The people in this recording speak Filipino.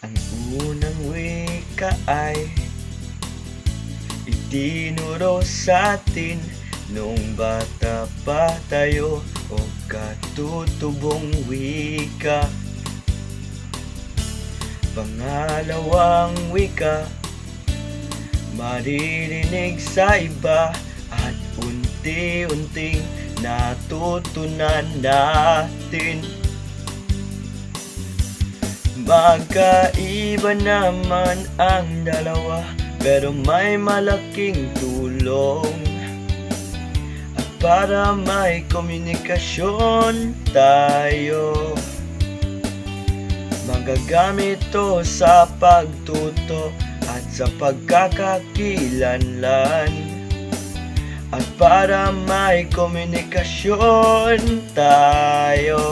Ang unang wika ay itinuro sa atin noong bata pa tayo, o katutubong wika. Pangalawang wika, maririnig sa iba at unti-unting natutunan natin. Magkaiba naman ang dalawa, pero may malaking tulong. At para may komunikasyon tayo, magagamit ito sa pagtuto at sa pagkakakilanlan. At para may komunikasyon tayo,